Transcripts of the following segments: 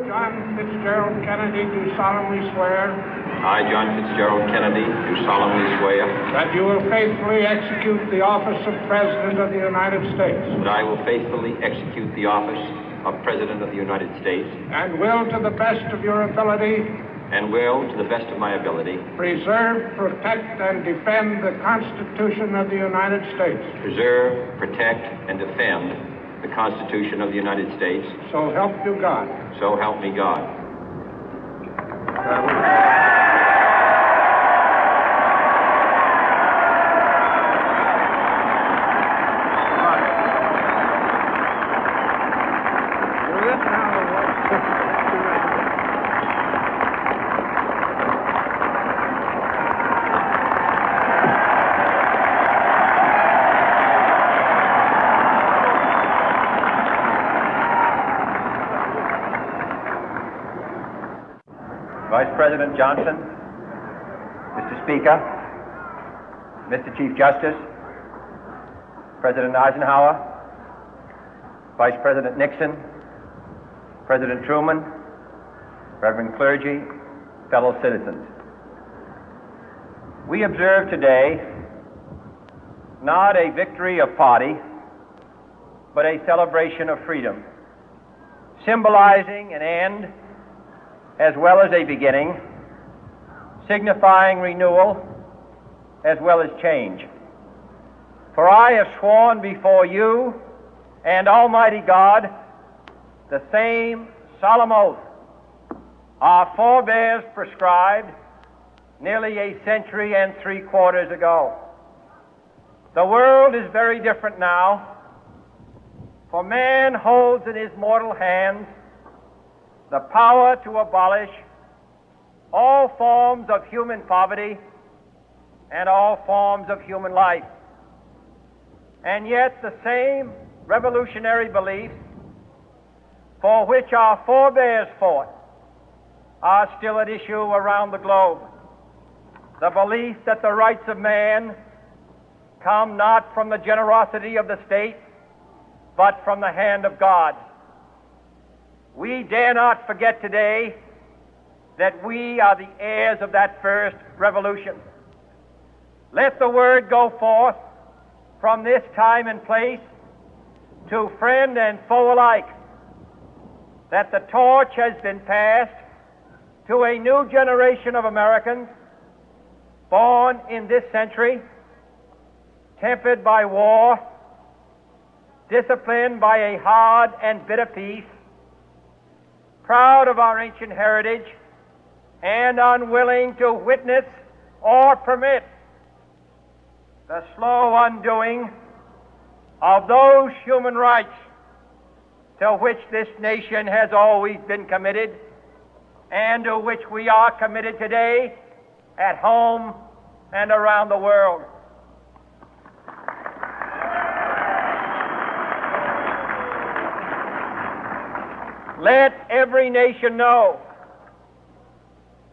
John Fitzgerald Kennedy, do solemnly swear I, John Fitzgerald Kennedy, do solemnly swear that you will faithfully execute the office of President of the United States that I will faithfully execute the office of President of the United States and will, to the best of your ability, and will, to the best of my ability, preserve, protect, and defend the Constitution of the United States. preserve, protect, and defend the Constitution of the United States. So help you God. So help me God. Vice President Johnson, Mr. Speaker, Mr. Chief Justice, President Eisenhower, Vice President Nixon, President Truman, Reverend clergy, fellow citizens. We observe today not a victory of party, but a celebration of freedom, symbolizing an end as well as a beginning, signifying renewal as well as change. For I have sworn before you and Almighty God the same solemn oath our forebears prescribed nearly a century and 3/4 ago. The world is very different now, for man holds in his mortal hands the power to abolish all forms of human poverty and all forms of human life. And yet the same revolutionary beliefs for which our forebears fought are still at issue around the globe. The belief that the rights of man come not from the generosity of the state, but from the hand of God. We dare not forget today that we are the heirs of that first revolution. Let the word go forth from this time and place to friend and foe alike that the torch has been passed to a new generation of Americans born in this century, tempered by war, disciplined by a hard and bitter peace, proud of our ancient heritage, and unwilling to witness or permit the slow undoing of those human rights to which this nation has always been committed and to which we are committed today at home and around the world. Let every nation know,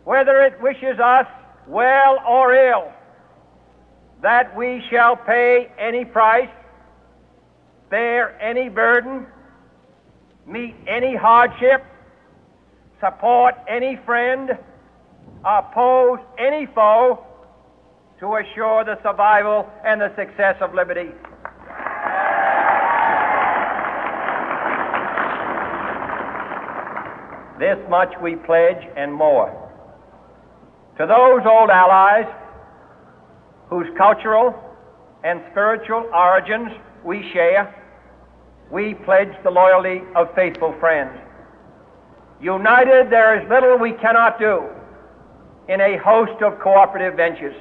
whether it wishes us well or ill, that we shall pay any price, bear any burden, meet any hardship, support any friend, oppose any foe to assure the survival and the success of liberty. This much we pledge and more. To those old allies whose cultural and spiritual origins we share, we pledge the loyalty of faithful friends. United, there is little we cannot do in a host of cooperative ventures.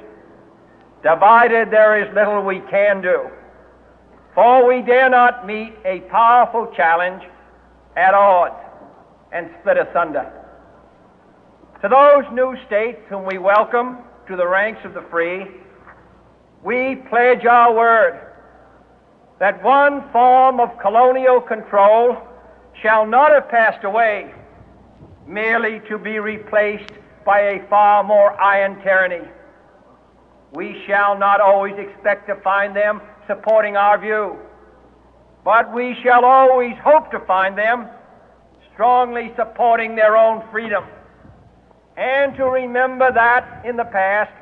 Divided, there is little we can do, for we dare not meet a powerful challenge at odds and split asunder. To those new states whom we welcome to the ranks of the free, we pledge our word that one form of colonial control shall not have passed away merely to be replaced by a far more iron tyranny. We shall not always expect to find them supporting our view, but we shall always hope to find them strongly supporting their own freedom, and to remember that in the past,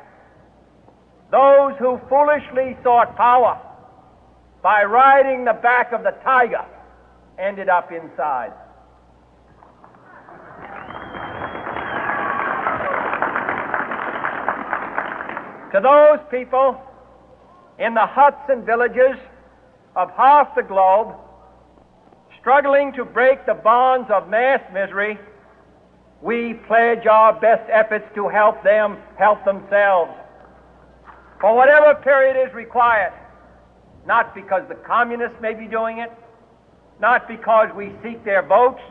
those who foolishly sought power by riding the back of the tiger ended up inside. To those people in the huts and villages of half the globe struggling to break the bonds of mass misery, we pledge our best efforts to help them help themselves for whatever period is required, not because the communists may be doing it, not because we seek their votes,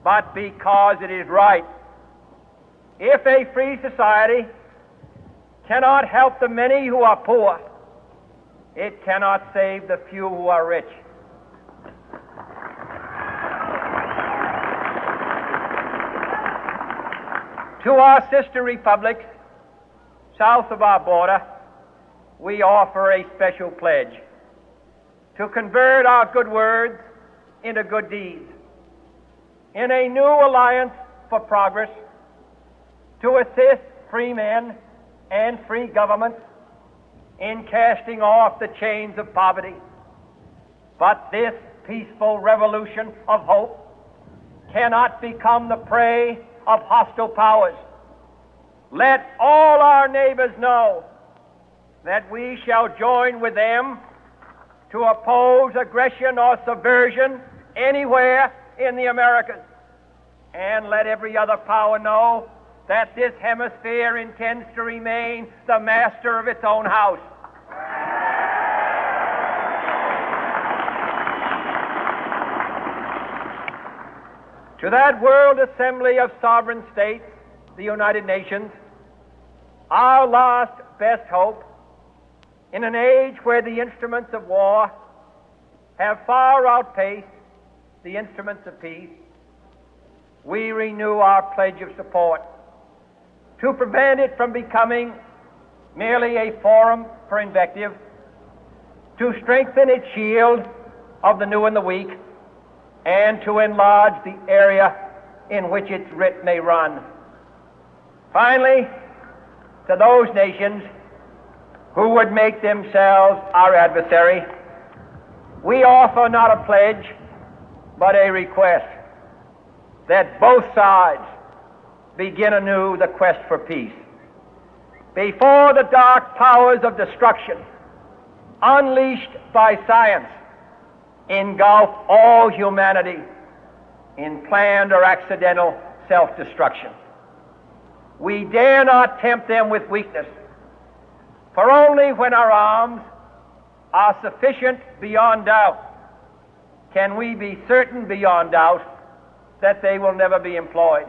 but because it is right. If a free society cannot help the many who are poor, it cannot save the few who are rich. To our sister republics south of our border, we offer a special pledge to convert our good words into good deeds, in a new alliance for progress, to assist free men and free governments in casting off the chains of poverty. But this peaceful revolution of hope cannot become the prey of hostile powers. Let all our neighbors know that we shall join with them to oppose aggression or subversion anywhere in the Americas. And let every other power know that this hemisphere intends to remain the master of its own house. To that World Assembly of Sovereign States, the United Nations, our last best hope, in an age where the instruments of war have far outpaced the instruments of peace, we renew our pledge of support to prevent it from becoming merely a forum for invective, to strengthen its shield of the new and the weak, and to enlarge the area in which its writ may run. Finally, to those nations who would make themselves our adversary, we offer not a pledge, but a request that both sides begin anew the quest for peace. Before the dark powers of destruction, unleashed by science, engulf all humanity in planned or accidental self-destruction, we dare not tempt them with weakness, for only when our arms are sufficient beyond doubt can we be certain beyond doubt that they will never be employed.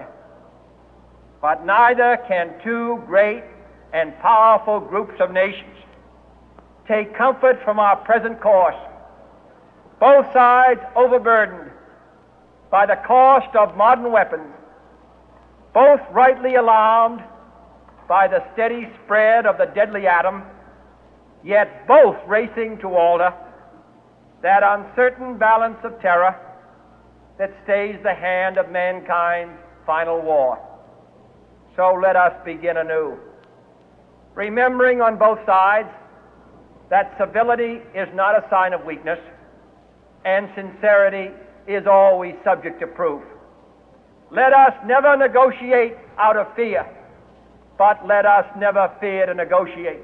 But neither can two great and powerful groups of nations take comfort from our present course, both sides overburdened by the cost of modern weapons, both rightly alarmed by the steady spread of the deadly atom, yet both racing to alter that uncertain balance of terror that stays the hand of mankind's final war. So let us begin anew, remembering on both sides that civility is not a sign of weakness, and sincerity is always subject to proof. Let us never negotiate out of fear, but let us never fear to negotiate.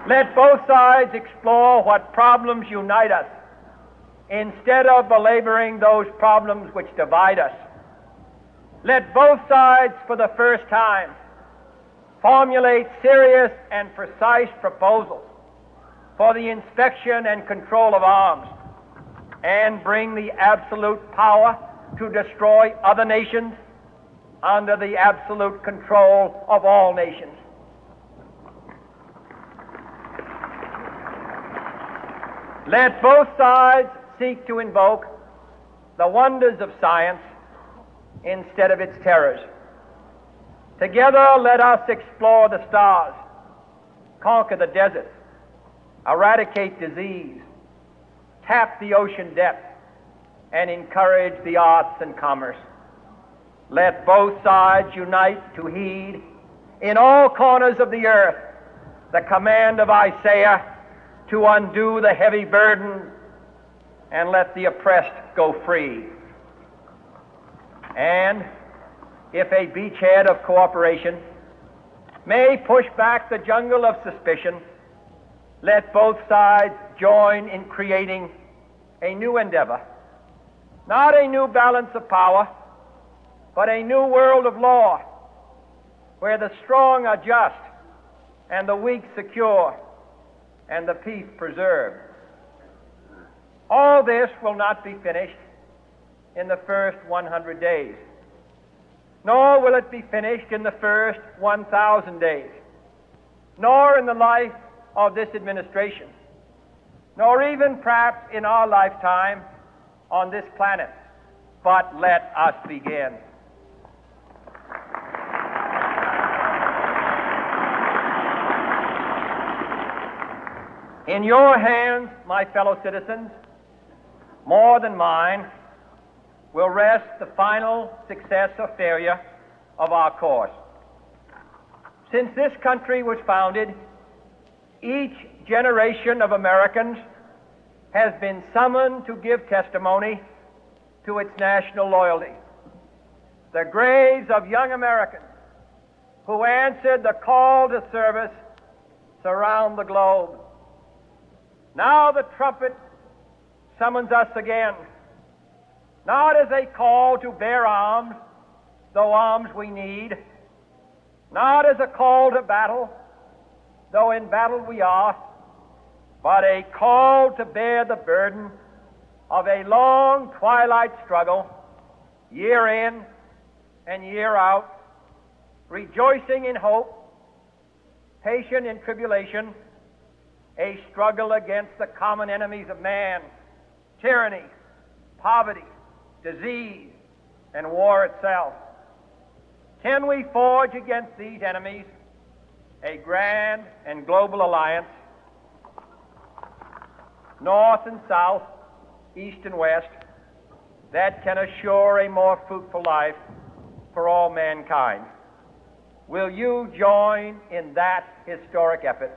Let both sides explore what problems unite us, instead of belaboring those problems which divide us. Let both sides, for the first time, formulate serious and precise proposals for the inspection and control of arms, and bring the absolute power to destroy other nations under the absolute control of all nations. Let both sides seek to invoke the wonders of science instead of its terrors. Together let us explore the stars, conquer the deserts, eradicate disease, tap the ocean depth, and encourage the arts and commerce. Let both sides unite to heed in all corners of the earth the command of Isaiah to undo the heavy burden and let the oppressed go free. And if a beachhead of cooperation may push back the jungle of suspicion, let both sides join in creating a new endeavor, not a new balance of power, but a new world of law, where the strong are just and the weak secure and the peace preserved. All this will not be finished in the first 100 days, nor will it be finished in the first 1,000 days, nor in the life of this administration, nor even perhaps in our lifetime on this planet. But let us begin. In your hands, my fellow citizens, more than mine, will rest the final success or failure of our course. Since this country was founded, each generation of Americans has been summoned to give testimony to its national loyalty. The graves of young Americans who answered the call to service surround the globe. Now the trumpet summons us again, not as a call to bear arms, though arms we need, not as a call to battle, though in battle we are, but a call to bear the burden of a long twilight struggle, year in and year out, rejoicing in hope, patient in tribulation, a struggle against the common enemies of man, tyranny, poverty, disease, and war itself. Can we forge against these enemies a grand and global alliance, north and south, east and west, that can assure a more fruitful life for all mankind? Will you join in that historic effort?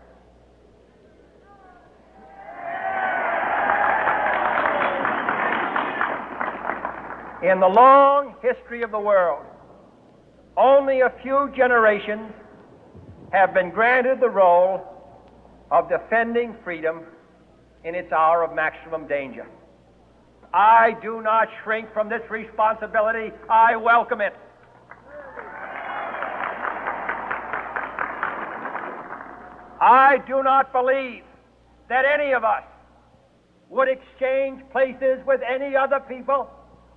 In the long history of the world, only a few generations have been granted the role of defending freedom in its hour of maximum danger. I do not shrink from this responsibility. I welcome it. I do not believe that any of us would exchange places with any other people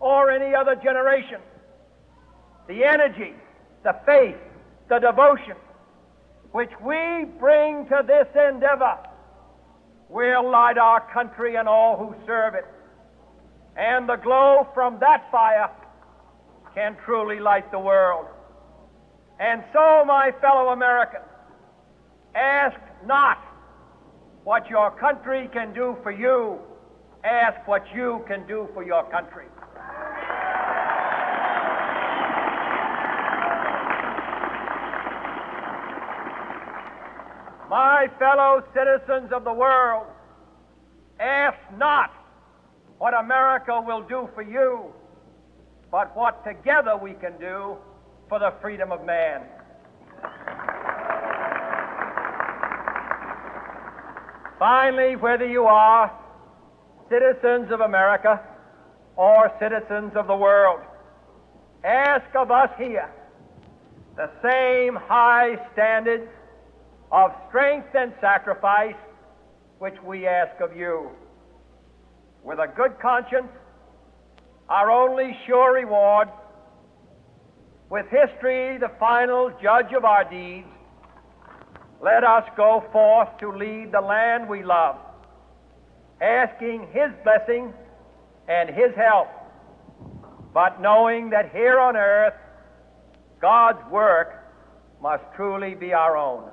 or any other generation. The energy, the faith, the devotion which we bring to this endeavor will light our country and all who serve it. And the glow from that fire can truly light the world. And so, my fellow Americans, ask not what your country can do for you. Ask what you can do for your country. My fellow citizens of the world, ask not what America will do for you, but what together we can do for the freedom of man. Finally, whether you are citizens of America or citizens of the world, ask of us here the same high standards of strength and sacrifice which we ask of you. With a good conscience, our only sure reward, with history the final judge of our deeds, let us go forth to lead the land we love, asking His blessing and His help, but knowing that here on earth God's work must truly be our own.